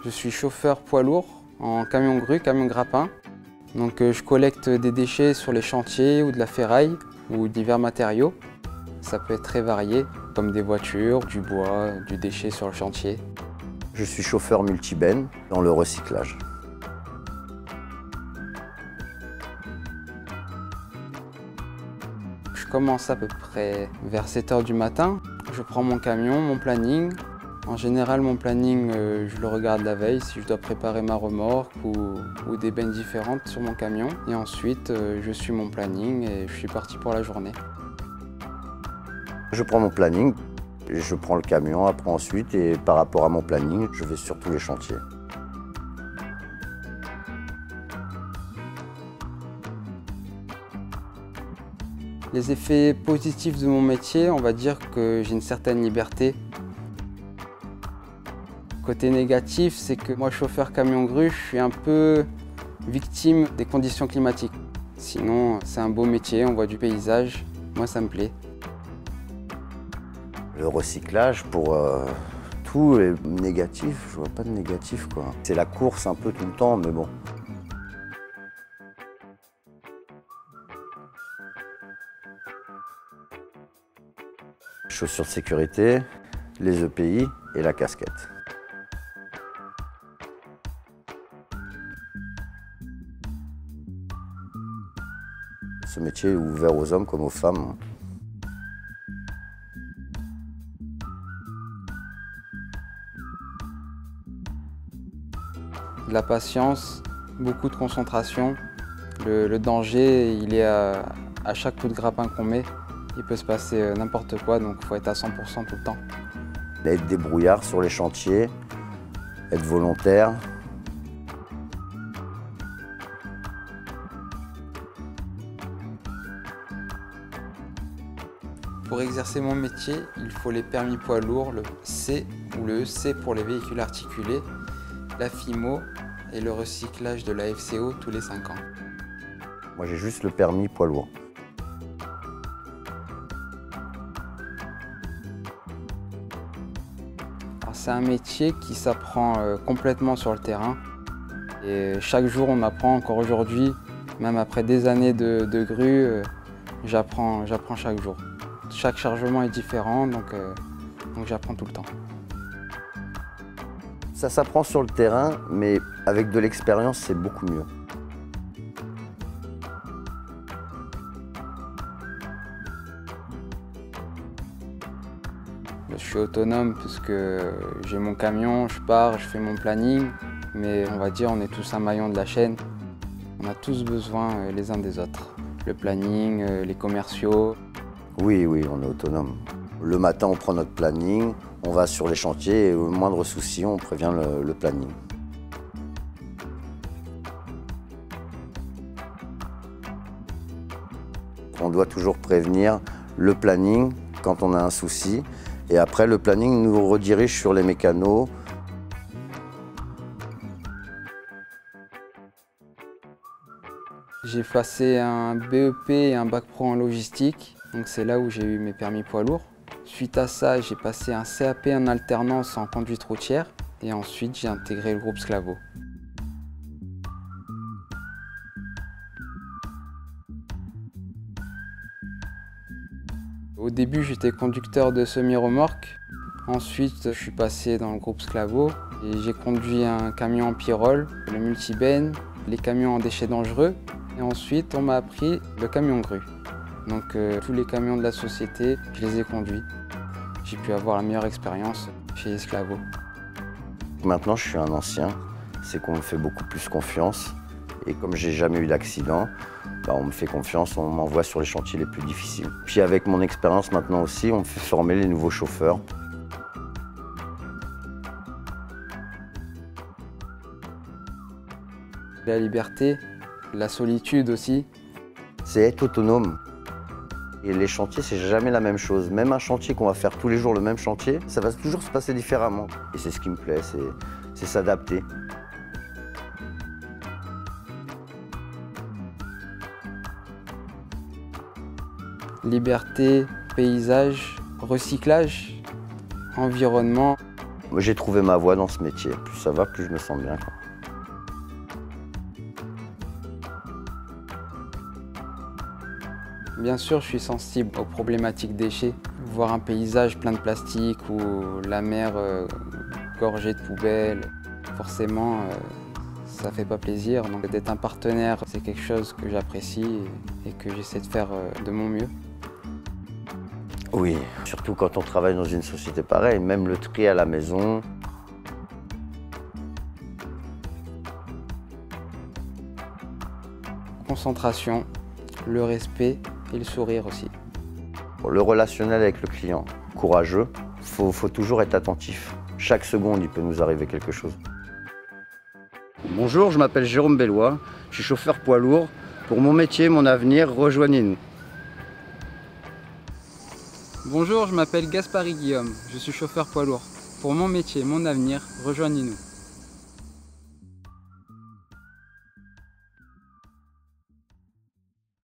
Je suis chauffeur poids lourd en camion grue, camion grappin. Donc je collecte des déchets sur les chantiers ou de la ferraille ou divers matériaux. Ça peut être très varié, comme des voitures, du bois, du déchet sur le chantier. Je suis chauffeur multi-benne dans le recyclage. Je commence à peu près vers 7 h du matin. Je prends mon camion, mon planning. En général, mon planning, je le regarde la veille si je dois préparer ma remorque ou des bennes différentes sur mon camion. Et ensuite, je suis mon planning et je suis parti pour la journée. Je prends mon planning, je prends le camion après ensuite et par rapport à mon planning, je vais sur tous les chantiers. Les effets positifs de mon métier, on va dire que j'ai une certaine liberté. Côté négatif, c'est que moi, chauffeur camion grue, je suis un peu victime des conditions climatiques. Sinon, c'est un beau métier, on voit du paysage. Moi, ça me plaît. Le recyclage, pour tout est négatif, je vois pas de négatif, quoi. C'est la course un peu tout le temps, mais bon. Chaussures de sécurité, les EPI et la casquette. Ce métier est ouvert aux hommes comme aux femmes. De la patience, beaucoup de concentration. Le danger, il est à chaque coup de grappin qu'on met. Il peut se passer n'importe quoi, donc il faut être à 100% tout le temps. Être débrouillard sur les chantiers, être volontaire. Pour exercer mon métier, il faut les permis poids lourds, le C ou le EC pour les véhicules articulés, la FIMO et le recyclage de la FCO tous les 5 ans. Moi j'ai juste le permis poids lourd. C'est un métier qui s'apprend complètement sur le terrain. Et chaque jour on apprend, encore aujourd'hui, même après des années de grue, j'apprends chaque jour. Chaque chargement est différent, donc j'apprends tout le temps. Ça s'apprend sur le terrain, mais avec de l'expérience, c'est beaucoup mieux. Je suis autonome puisque j'ai mon camion, je pars, je fais mon planning, mais on va dire on est tous un maillon de la chaîne. On a tous besoin les uns des autres. Le planning, les commerciaux. Oui, on est autonome. Le matin, on prend notre planning, on va sur les chantiers et au moindre souci, on prévient le planning. On doit toujours prévenir le planning quand on a un souci. Et après, le planning nous redirige sur les mécanos. J'ai passé un BEP et un bac pro en logistique, donc c'est là où j'ai eu mes permis poids lourds. Suite à ça, j'ai passé un CAP en alternance en conduite routière et ensuite j'ai intégré le groupe Sclavo. Au début, j'étais conducteur de semi-remorque. Ensuite, je suis passé dans le groupe Sclavo et j'ai conduit un camion en Pirol, le multi-benne, les camions en déchets dangereux. Et ensuite, on m'a appris le camion grue. Donc tous les camions de la société, je les ai conduits. J'ai pu avoir la meilleure expérience chez Sclavo. Maintenant, je suis un ancien. C'est qu'on me fait beaucoup plus confiance. Et comme j'ai jamais eu d'accident, on me fait confiance, on m'envoie sur les chantiers les plus difficiles. Puis avec mon expérience maintenant aussi, on me fait former les nouveaux chauffeurs. La liberté, la solitude aussi. C'est être autonome. Et les chantiers, c'est jamais la même chose. Même un chantier qu'on va faire tous les jours, le même chantier, ça va toujours se passer différemment. Et c'est ce qui me plaît, c'est s'adapter. Liberté, paysage, recyclage, environnement. J'ai trouvé ma voie dans ce métier. Plus ça va, plus je me sens bien, quoi. Bien sûr, je suis sensible aux problématiques déchets. Voir un paysage plein de plastique ou la mer gorgée de poubelles, forcément, ça fait pas plaisir. Donc d'être un partenaire, c'est quelque chose que j'apprécie et que j'essaie de faire de mon mieux. Oui, surtout quand on travaille dans une société pareille, même le tri à la maison. Concentration, le respect et le sourire aussi. Le relationnel avec le client, courageux, faut toujours être attentif. Chaque seconde, il peut nous arriver quelque chose. Bonjour, je m'appelle Jérôme Bellois, je suis chauffeur poids lourd. Pour mon métier, mon avenir, rejoignez-nous. Bonjour, je m'appelle Gaspard Guillaume, je suis chauffeur poids lourd. Pour mon métier, mon avenir, rejoignez-nous.